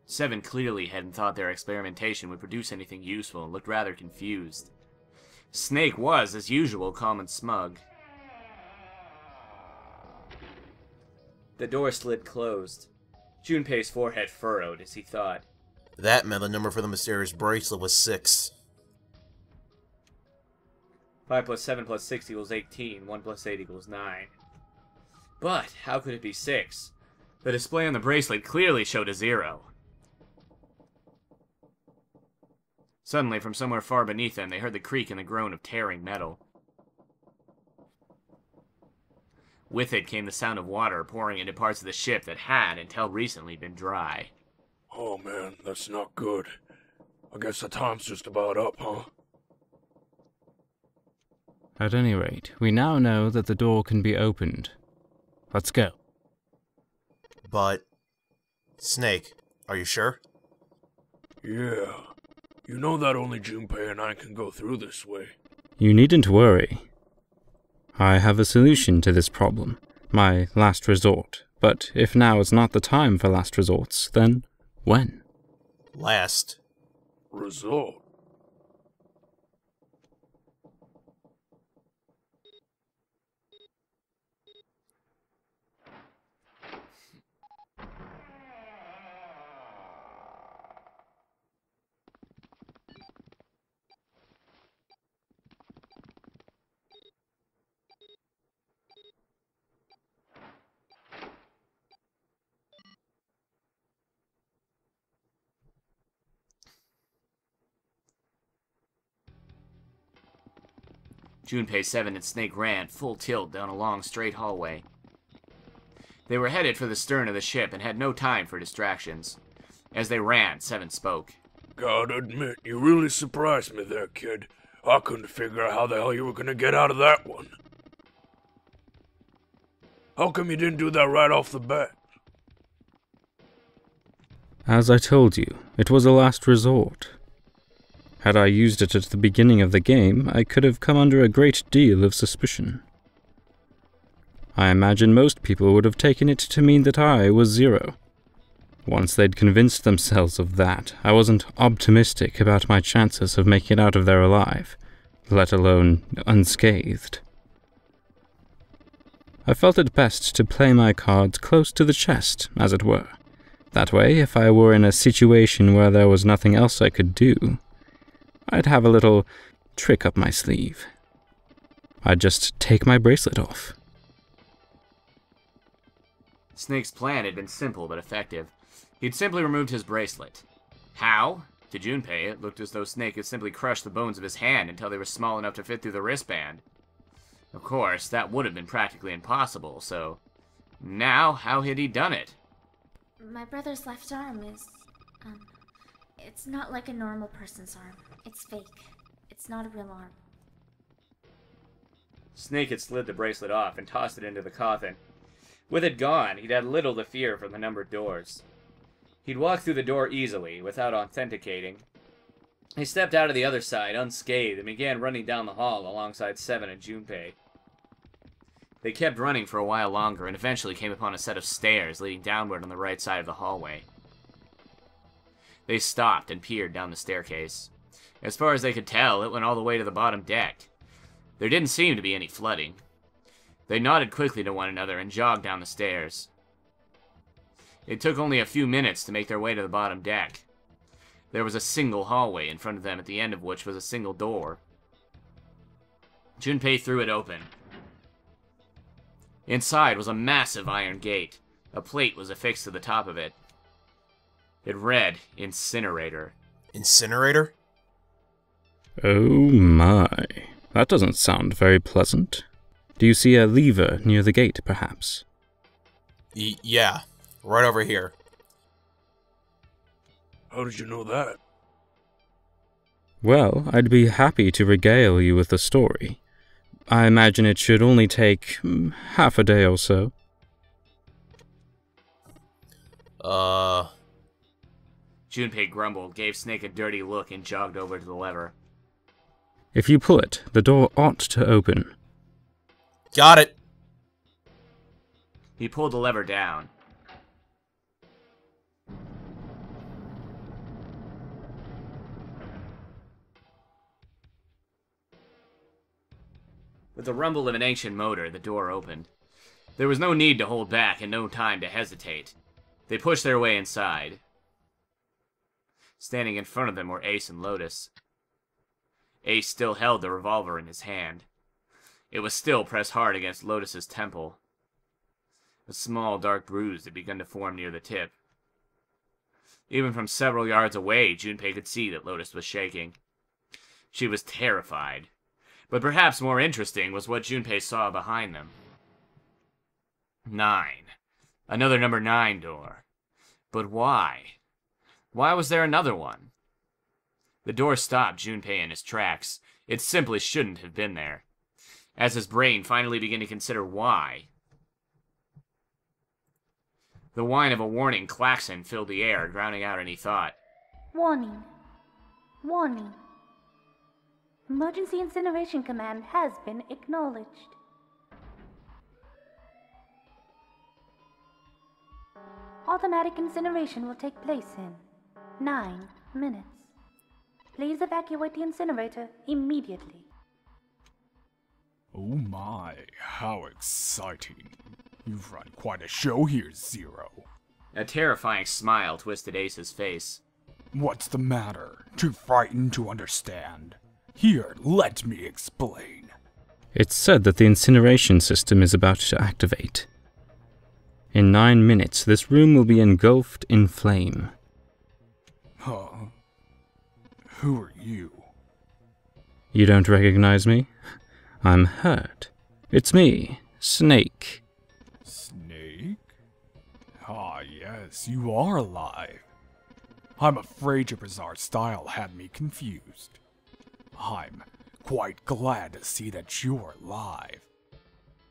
Seven clearly hadn't thought their experimentation would produce anything useful and looked rather confused. Snake was, as usual, calm and smug. The door slid closed. Junpei's forehead furrowed as he thought. That meant the number for the mysterious bracelet was 6. 5 plus 7 plus 6 equals 18. 1 plus 8 equals 9. But how could it be 6? The display on the bracelet clearly showed a 0. Suddenly, from somewhere far beneath them, they heard the creak and the groan of tearing metal. With it came the sound of water pouring into parts of the ship that had, until recently, been dry. Oh man, that's not good. I guess the time's just about up, huh? At any rate, we now know that the door can be opened. Let's go. But... Snake, are you sure? Yeah. You know that only Junpei and I can go through this way. You needn't worry. I have a solution to this problem. My last resort. But if now is not the time for last resorts, then when? Last. Resort? Junpei, Seven, and Snake ran, full tilt, down a long, straight hallway. They were headed for the stern of the ship and had no time for distractions. As they ran, Seven spoke. Gotta admit, you really surprised me there, kid. I couldn't figure out how the hell you were gonna get out of that one. How come you didn't do that right off the bat? As I told you, it was a last resort. Had I used it at the beginning of the game, I could have come under a great deal of suspicion. I imagine most people would have taken it to mean that I was 0. Once they'd convinced themselves of that, I wasn't optimistic about my chances of making it out of there alive, let alone unscathed. I felt it best to play my cards close to the chest, as it were. That way, if I were in a situation where there was nothing else I could do, I'd have a little trick up my sleeve. I'd just take my bracelet off. Snake's plan had been simple but effective. He'd simply removed his bracelet. How? To Junpei, it looked as though Snake had simply crushed the bones of his hand until they were small enough to fit through the wristband. Of course, that would have been practically impossible, so... Now, how had he done it? My brother's left arm is... it's not like a normal person's arm. It's fake. It's not a real arm. Snake had slid the bracelet off and tossed it into the coffin. With it gone, he'd had little to fear from the numbered doors. He'd walked through the door easily, without authenticating. He stepped out of the other side, unscathed, and began running down the hall alongside Seven and Junpei. They kept running for a while longer, and eventually came upon a set of stairs leading downward on the right side of the hallway. They stopped and peered down the staircase. As far as they could tell, it went all the way to the bottom deck. There didn't seem to be any flooding. They nodded quickly to one another and jogged down the stairs. It took only a few minutes to make their way to the bottom deck. There was a single hallway in front of them, at the end of which was a single door. Junpei threw it open. Inside was a massive iron gate. A plate was affixed to the top of it. It read, Incinerator. Incinerator? Oh my, that doesn't sound very pleasant. Do you see a lever near the gate, perhaps? Yeah, right over here. How did you know that? Well, I'd be happy to regale you with the story. I imagine it should only take half a day or so. Junpei grumbled, gave Snake a dirty look, and jogged over to the lever. If you pull it, the door ought to open. Got it. He pulled the lever down. With the rumble of an ancient motor, the door opened. There was no need to hold back and no time to hesitate. They pushed their way inside. Standing in front of them were Ace and Lotus. Ace still held the revolver in his hand. It was still pressed hard against Lotus's temple. A small dark bruise had begun to form near the tip. Even from several yards away, Junpei could see that Lotus was shaking. She was terrified. But perhaps more interesting was what Junpei saw behind them. 9. Another number 9 door. But why? Why was there another one? The door stopped Junpei in his tracks. It simply shouldn't have been there. As his brain finally began to consider why, the whine of a warning klaxon filled the air, drowning out any thought. Warning. Warning. Emergency incineration command has been acknowledged. Automatic incineration will take place in 9 minutes. Please evacuate the incinerator immediately. Oh my, how exciting. You've run quite a show here, Zero. A terrifying smile twisted Ace's face. What's the matter? Too frightened to understand? Here, let me explain. It's said that the incineration system is about to activate. In 9 minutes, this room will be engulfed in flame. Huh? Who are you? You don't recognize me? I'm hurt. It's me, Snake. Snake? Ah, yes, you are alive. I'm afraid your bizarre style had me confused. I'm quite glad to see that you're alive.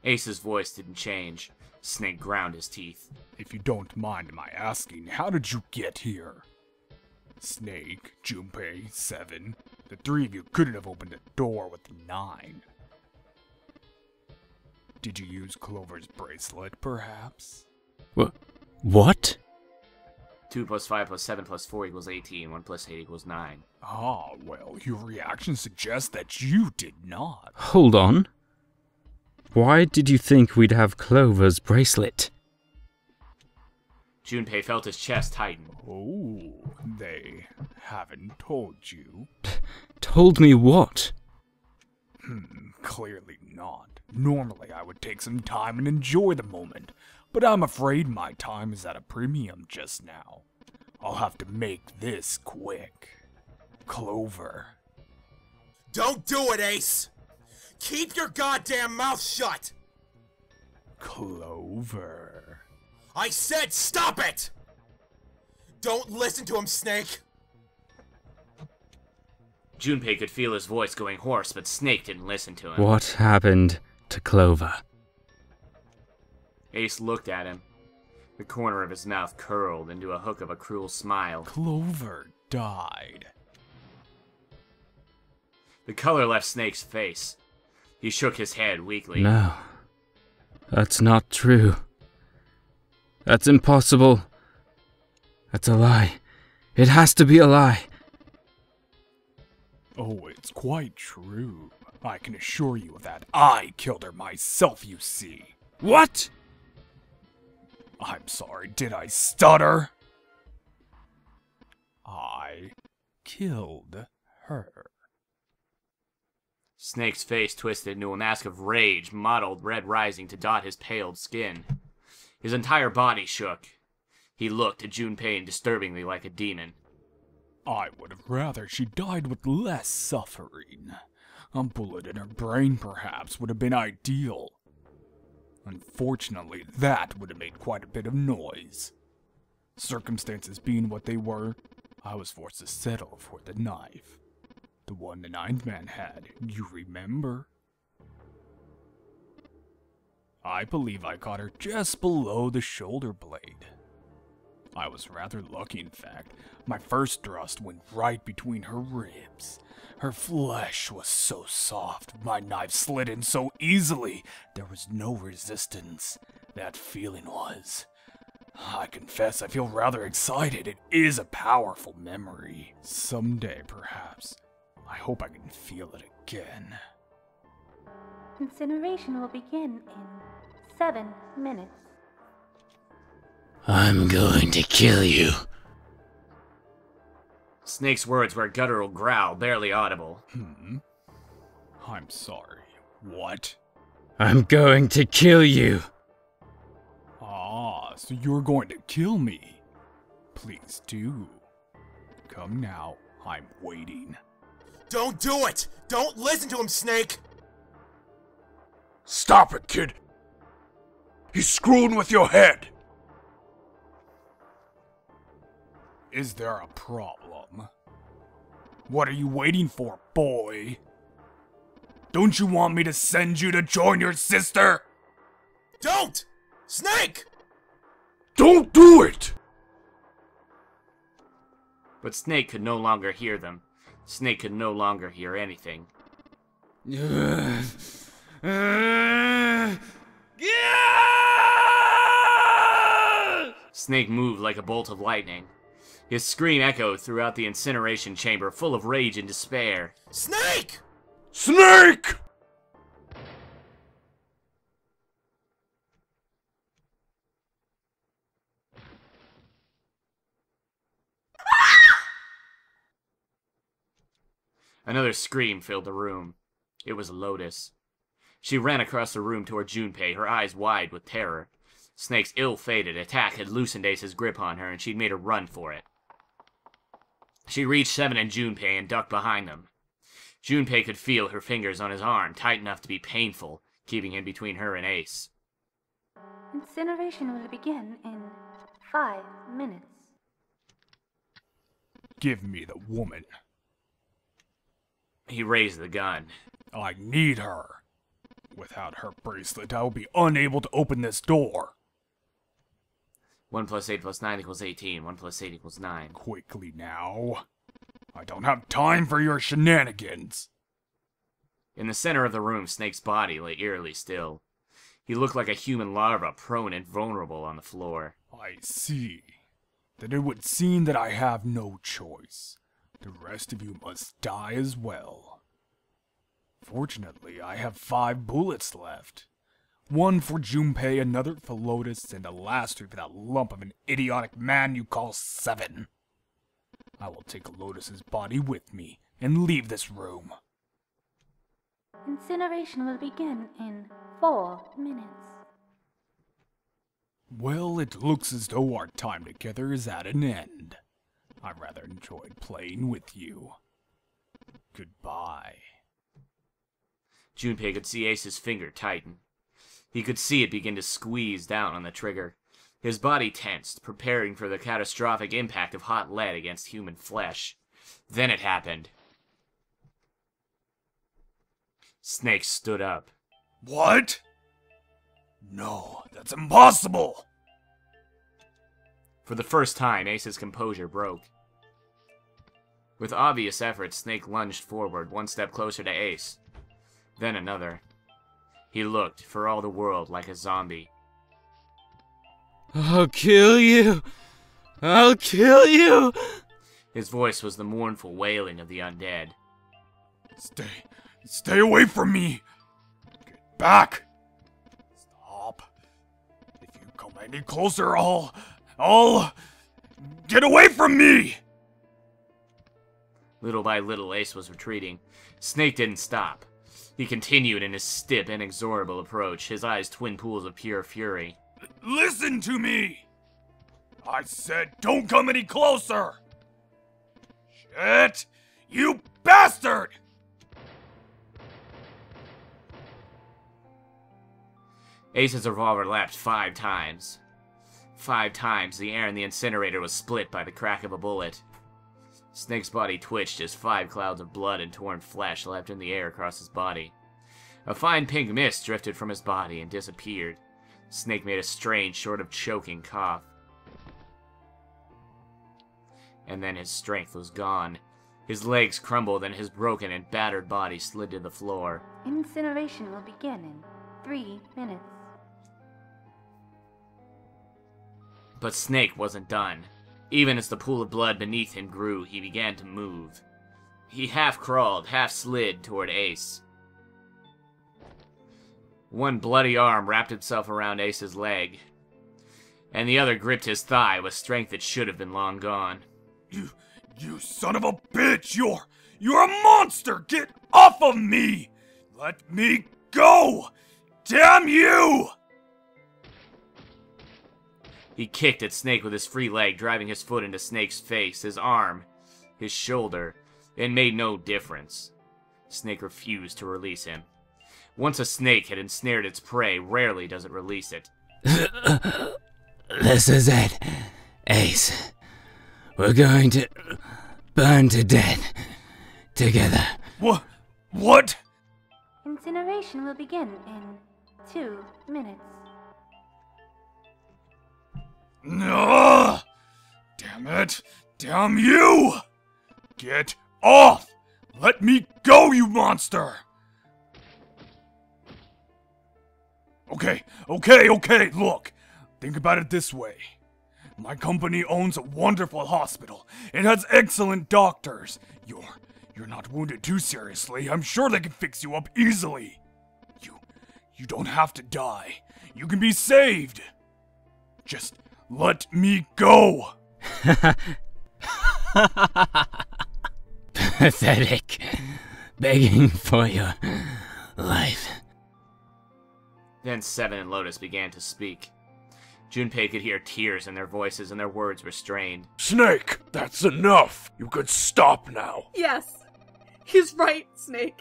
Ace's voice didn't change. Snake ground his teeth. If you don't mind my asking, how did you get here? Snake, Junpei, 7. The 3 of you couldn't have opened the door with the 9. Did you use Clover's bracelet, perhaps? What? 2 plus 5 plus 7 plus 4 equals 18. 1 plus 8 equals 9. Ah, well, your reaction suggests that you did not. Hold on. Why did you think we'd have Clover's bracelet? Junpei felt his chest tighten. Oh, they haven't told you? Told me what? Clearly not. Normally I would take some time and enjoy the moment, but I'm afraid my time is at a premium just now. I'll have to make this quick. Clover. Don't do it, Ace! Keep your goddamn mouth shut! Clover. I said stop it! Don't listen to him, Snake! Junpei could feel his voice going hoarse, but Snake didn't listen to him. What happened to Clover? Ace looked at him. The corner of his mouth curled into a hook of a cruel smile. Clover died. The color left Snake's face. He shook his head weakly. No. That's not true. That's impossible. That's a lie. It has to be a lie. Oh, it's quite true. I can assure you of that. I killed her myself, you see. What? I'm sorry, did I stutter? I killed her. Snake's face twisted into a mask of rage, mottled red rising to dot his paled skin. His entire body shook. He looked at Junpei disturbingly like a demon. I would have rather she died with less suffering. A bullet in her brain, perhaps, would have been ideal. Unfortunately, that would have made quite a bit of noise. Circumstances being what they were, I was forced to settle for the knife. The one the 9th man had, you remember? I believe I caught her just below the shoulder blade. I was rather lucky, in fact. My first thrust went right between her ribs. Her flesh was so soft, my knife slid in so easily, there was no resistance. That feeling was. I confess I feel rather excited. It is a powerful memory. Someday, perhaps, I hope I can feel it again. Incineration will begin in 7 minutes. I'm going to kill you. Snake's words were a guttural growl, barely audible. I'm sorry. What? I'm going to kill you. Ah, so you're going to kill me? Please do. Come now, I'm waiting. Don't do it! Don't listen to him, Snake! Stop it, kid! He's screwing with your head! Is there a problem? What are you waiting for, boy? Don't you want me to send you to join your sister? Don't! Snake! Don't do it! But Snake could no longer hear them. Snake could no longer hear anything. Snake moved like a bolt of lightning. His scream echoed throughout the incineration chamber, full of rage and despair. Snake! Snake! Another scream filled the room. It was Lotus. She ran across the room toward Junpei, her eyes wide with terror. Snake's ill-fated attack had loosened Ace's grip on her, and she'd made a run for it. She reached Seven and Junpei and ducked behind them. Junpei could feel her fingers on his arm, tight enough to be painful, keeping him between her and Ace. Incineration will begin in 5 minutes. Give me the woman. He raised the gun. I need her. Without her bracelet, I will be unable to open this door. 1 + 8 + 9 = 18. 1 + 8 = 9. Quickly now. I don't have time for your shenanigans. In the center of the room, Snake's body lay eerily still. He looked like a human larva, prone and vulnerable on the floor. I see. Then it would seem that I have no choice. The rest of you must die as well. Fortunately, I have 5 bullets left. 1 for Junpei, another for Lotus, and the last 3 for that lump of an idiotic man you call Seven. I will take Lotus's body with me and leave this room. Incineration will begin in 4 minutes. Well, it looks as though our time together is at an end. I rather enjoyed playing with you. Goodbye. Junpei could see Ace's finger tighten. He could see it begin to squeeze down on the trigger. His body tensed, preparing for the catastrophic impact of hot lead against human flesh. Then it happened. Snake stood up. What? No, that's impossible! For the first time, Ace's composure broke. With obvious effort, Snake lunged forward, 1 step closer to Ace. Then another. He looked, for all the world, like a zombie. I'll kill you! I'll kill you! His voice was the mournful wailing of the undead. Stay away from me! Get back! Stop. If you come any closer, I'll get away from me! Little by little, Ace was retreating. Snake didn't stop. He continued in his stiff, inexorable approach, his eyes twin pools of pure fury. Listen to me! I said don't come any closer! Shit! You bastard! Ace's revolver lapped 5 times. 5 times, the air in the incinerator was split by the crack of a bullet. Snake's body twitched as 5 clouds of blood and torn flesh leapt in the air across his body. A fine pink mist drifted from his body and disappeared. Snake made a strange, short of choking cough. And then his strength was gone. His legs crumbled and his broken and battered body slid to the floor. Incineration will begin in 3 minutes. But Snake wasn't done. Even as the pool of blood beneath him grew, he began to move. He half crawled, half slid toward Ace. One bloody arm wrapped itself around Ace's leg, and the other gripped his thigh with strength that should have been long gone. You son of a bitch! You're a monster! Get off of me! Let me go! Damn you! He kicked at Snake with his free leg, driving his foot into Snake's face, his arm, his shoulder. It made no difference. Snake refused to release him. Once a snake had ensnared its prey, rarely does it release it. This is it, Ace. We're going to burn to death together. What? Incineration will begin in 2 minutes. No! Damn it! Damn you! Get off! Let me go, you monster! Okay, look. Think about it this way. My company owns a wonderful hospital. It has excellent doctors. You're not wounded too seriously. I'm sure they can fix you up easily. You don't have to die. You can be saved. Just let me go. Pathetic. Begging for your life. Then Seven and Lotus began to speak. Junpei could hear tears in their voices and their words were strained. Snake, that's enough. You could stop now. Yes. He's right, Snake.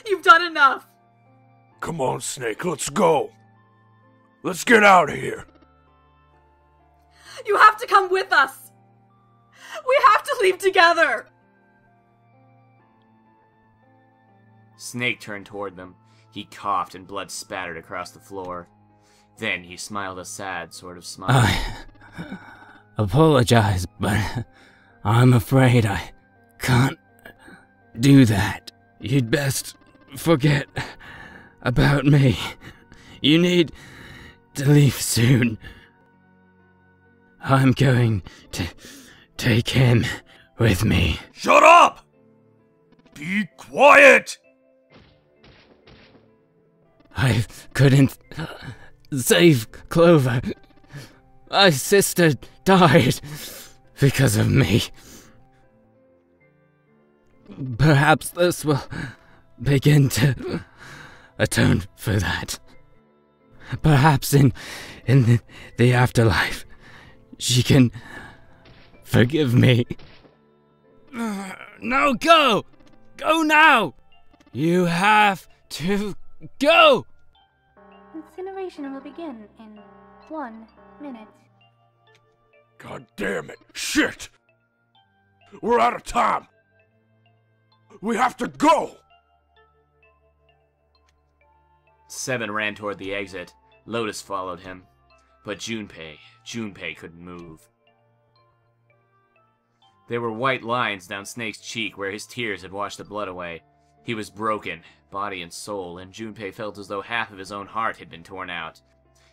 You've done enough. Come on, Snake, let's go. Let's get out of here. You have to come with us. We have to leave together. Snake turned toward them. He coughed and blood spattered across the floor. Then he smiled a sad sort of smile. I apologize, but I'm afraid I can't do that. You'd best forget about me. You need to leave soon. I'm going to take him with me. Shut up! Be quiet! I couldn't save Clover. My sister died because of me. Perhaps this will begin to atone for that. Perhaps in the afterlife, she can forgive me. No, go! Go now! You have to go! Incineration will begin in 1 minute. God damn it. Shit! We're out of time. We have to go! Seven ran toward the exit. Lotus followed him. But Junpei couldn't move. There were white lines down Snake's cheek where his tears had washed the blood away. He was broken, body and soul, and Junpei felt as though half of his own heart had been torn out.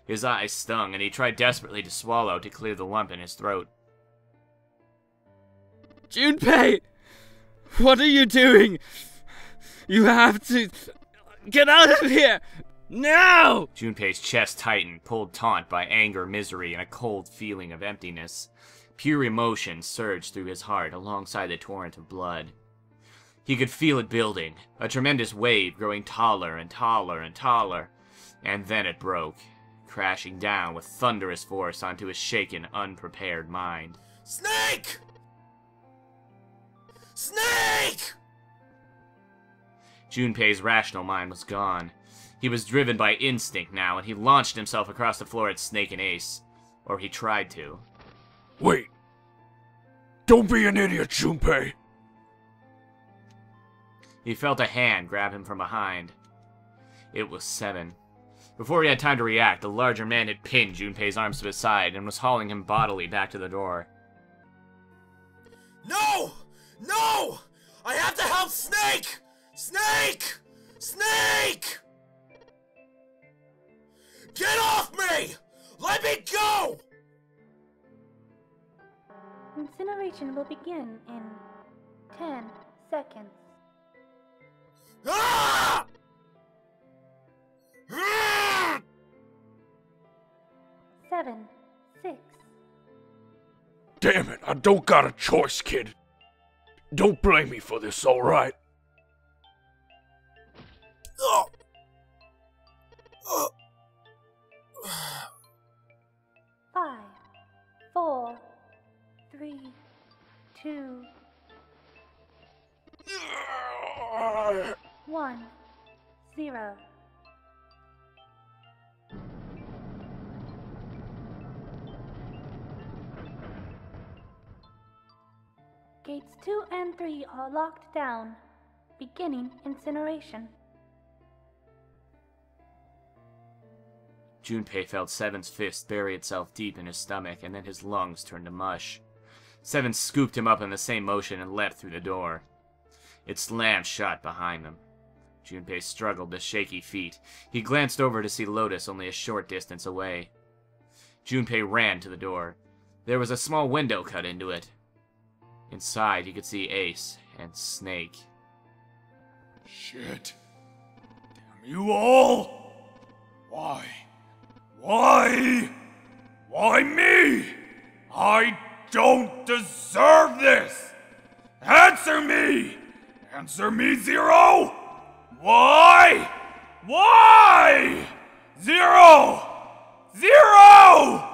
His eyes stung, and he tried desperately to swallow to clear the lump in his throat. Junpei! What are you doing? You have to get out of here! Now! Junpei's chest tightened, pulled taut by anger, misery, and a cold feeling of emptiness. Pure emotion surged through his heart alongside the torrent of blood. He could feel it building, a tremendous wave growing taller and taller and taller, and then it broke, crashing down with thunderous force onto his shaken, unprepared mind. Snake! Snake! Junpei's rational mind was gone. He was driven by instinct now, and he launched himself across the floor at Snake and Ace. Or he tried to. Wait. Don't be an idiot, Junpei. He felt a hand grab him from behind. It was Seven. Before he had time to react, the larger man had pinned Junpei's arms to his side and was hauling him bodily back to the door. No! No! I have to help Snake! Snake! Snake! Get off me! Let me go! Incineration will begin in 10 seconds. Ah! Ah! 7, 6. Damn it, I don't got a choice, kid. Don't blame me for this, alright? Oh. 5, 4, 3, 2, 1, 0. Gates 2 and 3 are locked down, beginning incineration. Junpei felt Seven's fist bury itself deep in his stomach, and then his lungs turned to mush. Seven scooped him up in the same motion and leapt through the door. It slammed shut behind them. Junpei struggled to shaky feet. He glanced over to see Lotus only a short distance away. Junpei ran to the door. There was a small window cut into it. Inside, he could see Ace and Snake. Shit. Damn you all! Why? Why me? I don't deserve this! Answer me! Answer me, Zero! Why? 0! 0!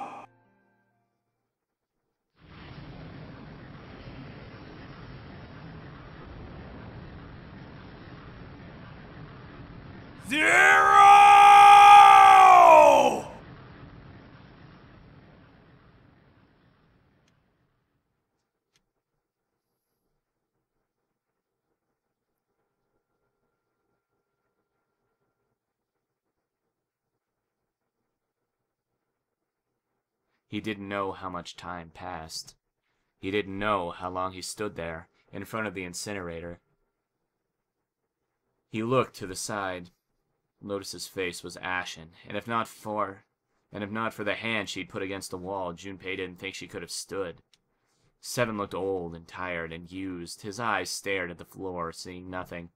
He didn't know how much time passed. He didn't know how long he stood there, in front of the incinerator. He looked to the side. Lotus's face was ashen, and if not for the hand she'd put against the wall, Junpei didn't think she could have stood. Seven looked old and tired and used. His eyes stared at the floor, seeing nothing.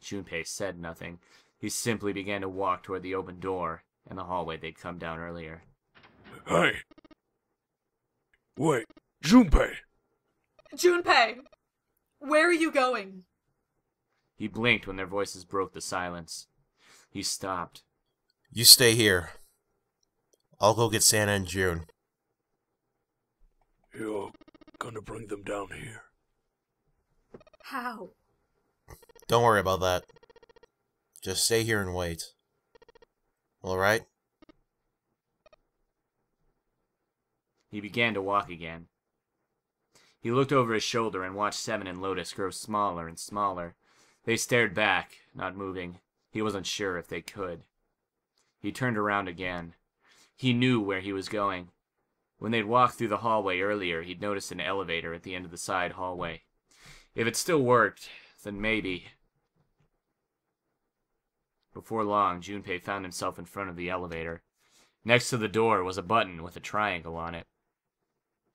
Junpei said nothing. He simply began to walk toward the open door and the hallway they'd come down earlier. Hey. Wait, Junpei. Junpei! Where are you going? He blinked when their voices broke the silence. He stopped. You stay here. I'll go get Santa and June. You're gonna bring them down here? How? Don't worry about that. Just stay here and wait. Alright? He began to walk again. He looked over his shoulder and watched Seven and Lotus grow smaller and smaller. They stared back, not moving. He wasn't sure if they could. He turned around again. He knew where he was going. When they'd walked through the hallway earlier, he'd noticed an elevator at the end of the side hallway. If it still worked, then maybe. Before long, Junpei found himself in front of the elevator. Next to the door was a button with a triangle on it.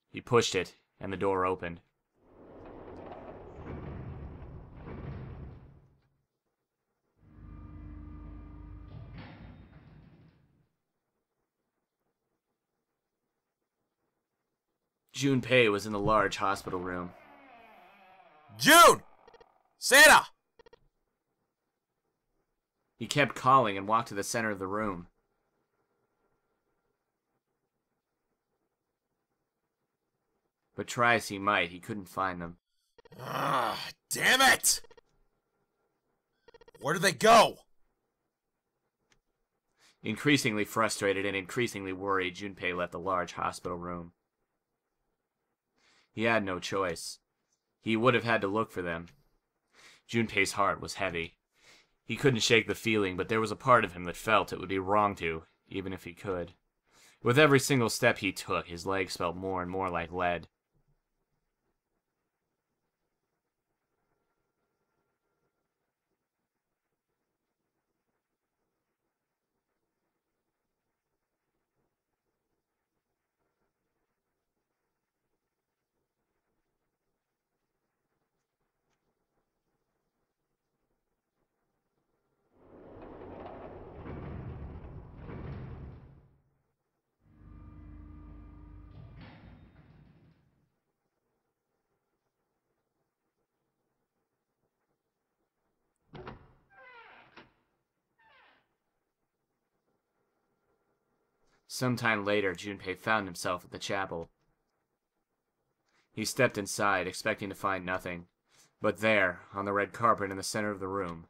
He pushed it, and the door opened. Junpei was in the large hospital room. June! Santa! He kept calling and walked to the center of the room. But try as he might, he couldn't find them. Ah, damn it! Where did they go? Increasingly frustrated and increasingly worried, Junpei left the large hospital room. He had no choice. He would have had to look for them. Junpei's heart was heavy. He couldn't shake the feeling, but there was a part of him that felt it would be wrong to, even if he could. With every single step he took, his legs felt more and more like lead. Sometime later, Junpei found himself at the chapel. He stepped inside, expecting to find nothing. But there, on the red carpet in the center of the room...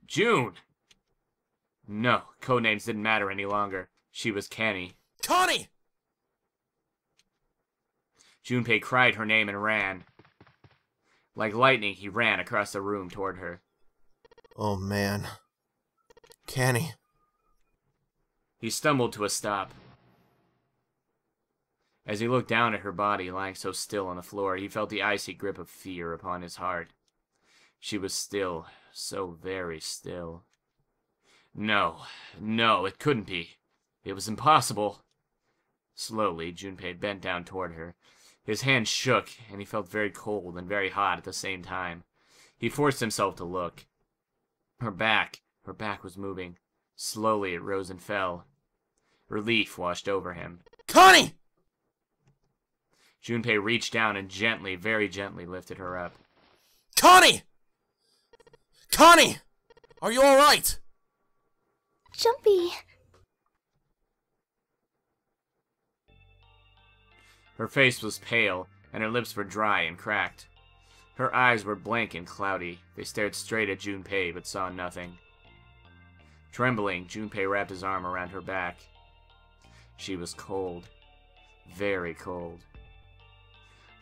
June! No, codenames didn't matter any longer. She was Canny. Connie! Junpei cried her name and ran. Like lightning, he ran across the room toward her. Oh man. Canny. He stumbled to a stop. As he looked down at her body lying so still on the floor, he felt the icy grip of fear upon his heart. She was still, so very still. No, it couldn't be. It was impossible. Slowly, Junpei bent down toward her. His hand shook, and he felt very cold and very hot at the same time. He forced himself to look. Her back was moving. Slowly it rose and fell. Relief washed over him. Connie! Junpei reached down and gently, very gently lifted her up. Connie! Connie! Are you alright? Junpei! Her face was pale, and her lips were dry and cracked. Her eyes were blank and cloudy. They stared straight at Junpei, but saw nothing. Trembling, Junpei wrapped his arm around her back. She was cold. Very cold.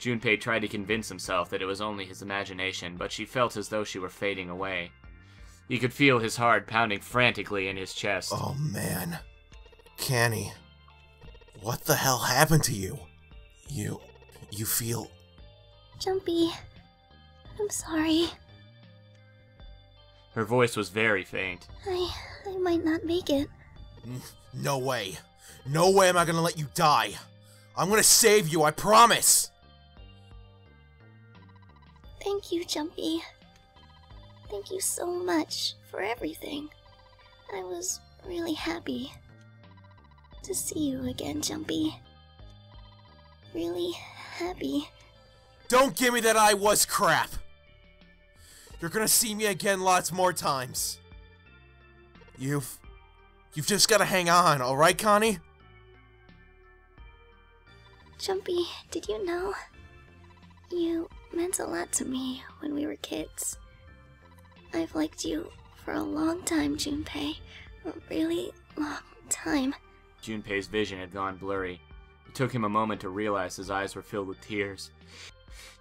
Junpei tried to convince himself that it was only his imagination, but she felt as though she were fading away. He could feel his heart pounding frantically in his chest. Oh man. Canny. What the hell happened to you? You feel... Junpei, I'm sorry. Her voice was very faint. I might not make it. No way. No way am I gonna let you die. I'm gonna save you, I promise! Thank you, Junpei. Thank you so much for everything. I was really happy to see you again, Junpei. Really happy. Don't give me that I was crap! You're gonna see me again lots more times. You've just gotta hang on, alright, Connie? Junpei, did you know? You meant a lot to me when we were kids. I've liked you for a long time, Junpei. A really long time. Junpei's vision had gone blurry. It took him a moment to realize his eyes were filled with tears.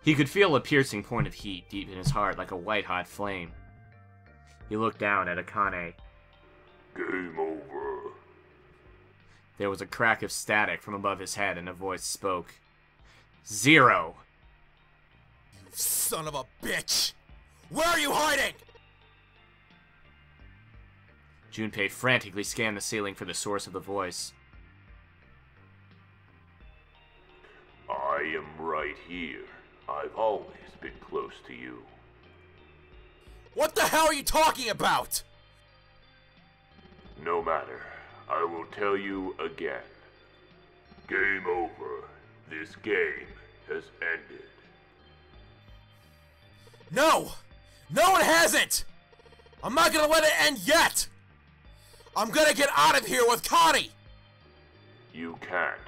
He could feel a piercing point of heat deep in his heart like a white-hot flame. He looked down at Akane. Game over. There was a crack of static from above his head and a voice spoke. 0! You son of a bitch! Where are you hiding? Junpei frantically scanned the ceiling for the source of the voice. I am right here. I've always been close to you. What the hell are you talking about? No matter. I will tell you again. Game over. This game has ended. No! No, it hasn't! I'm not gonna let it end yet! I'm gonna get out of here with Connie! You can't.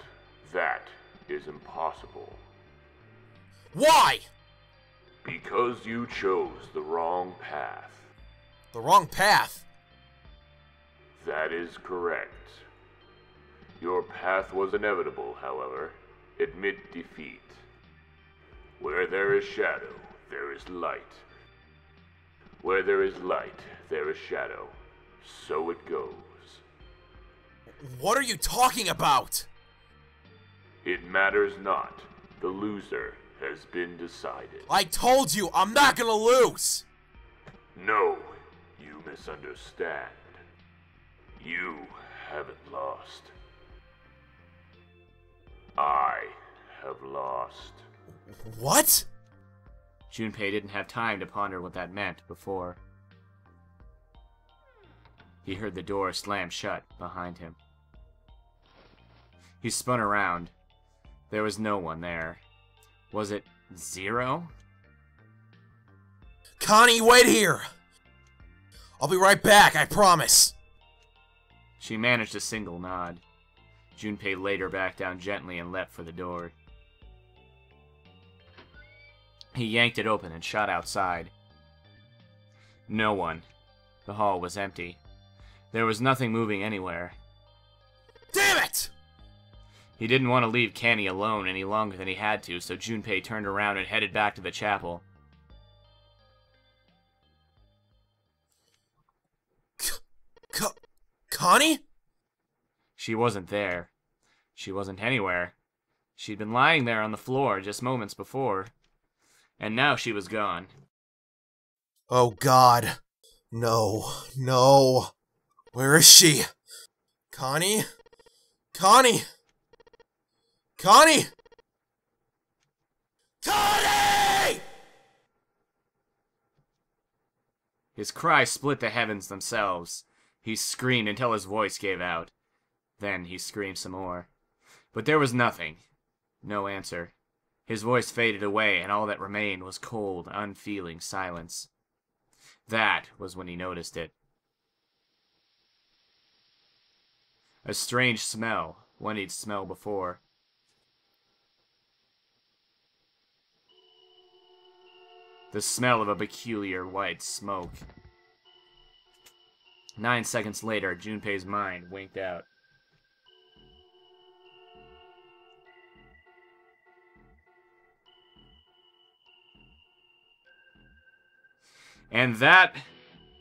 That is impossible. Why? Because you chose the wrong path. The wrong path? That is correct. Your path was inevitable, however. Admit defeat. Where there is shadow, there is light. Where there is light, there is shadow. So it goes. What are you talking about? It matters not. The loser has been decided. I told you, I'm not gonna lose! No, you misunderstand. You haven't lost. I have lost. What? Junpei didn't have time to ponder what that meant before he heard the door slam shut behind him. He spun around. There was no one there. Was it 0? Connie, wait here! I'll be right back, I promise. She managed a single nod. Junpei laid her back down gently and leapt for the door. He yanked it open and shot outside. No one. The hall was empty. There was nothing moving anywhere. Damn it! He didn't want to leave Canny alone any longer than he had to, so Junpei turned around and headed back to the chapel. Connie? She wasn't there. She wasn't anywhere. She'd been lying there on the floor just moments before. And now she was gone. Oh God. No. No. Where is she? Connie? Connie! Connie! Connie! His cry split the heavens themselves. He screamed until his voice gave out. Then he screamed some more. But there was nothing. No answer. His voice faded away, and all that remained was cold, unfeeling silence. That was when he noticed it. A strange smell, one he'd smelled before. The smell of a peculiar white smoke. 9 seconds later, Junpei's mind winked out. And that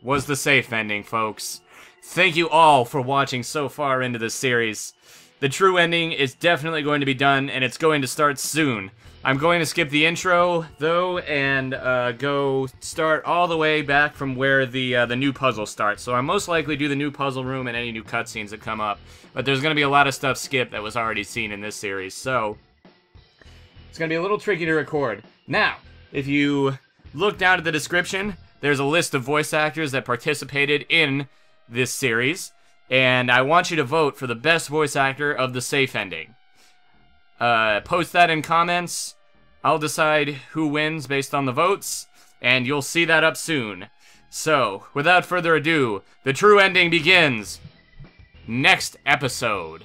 was the safe ending, folks. Thank you all for watching so far into this series. The true ending is definitely going to be done, and it's going to start soon. I'm going to skip the intro, though, and go start all the way back from where the new puzzle starts. So I'll most likely do the new puzzle room and any new cutscenes that come up. But there's going to be a lot of stuff skipped that was already seen in this series, so it's going to be a little tricky to record. Now, if you look down at the description, there's a list of voice actors that participated in this series, and I want you to vote for the best voice actor of the safe ending. Post that in comments. I'll decide who wins based on the votes, and you'll see that up soon. So, without further ado, the true ending begins next episode.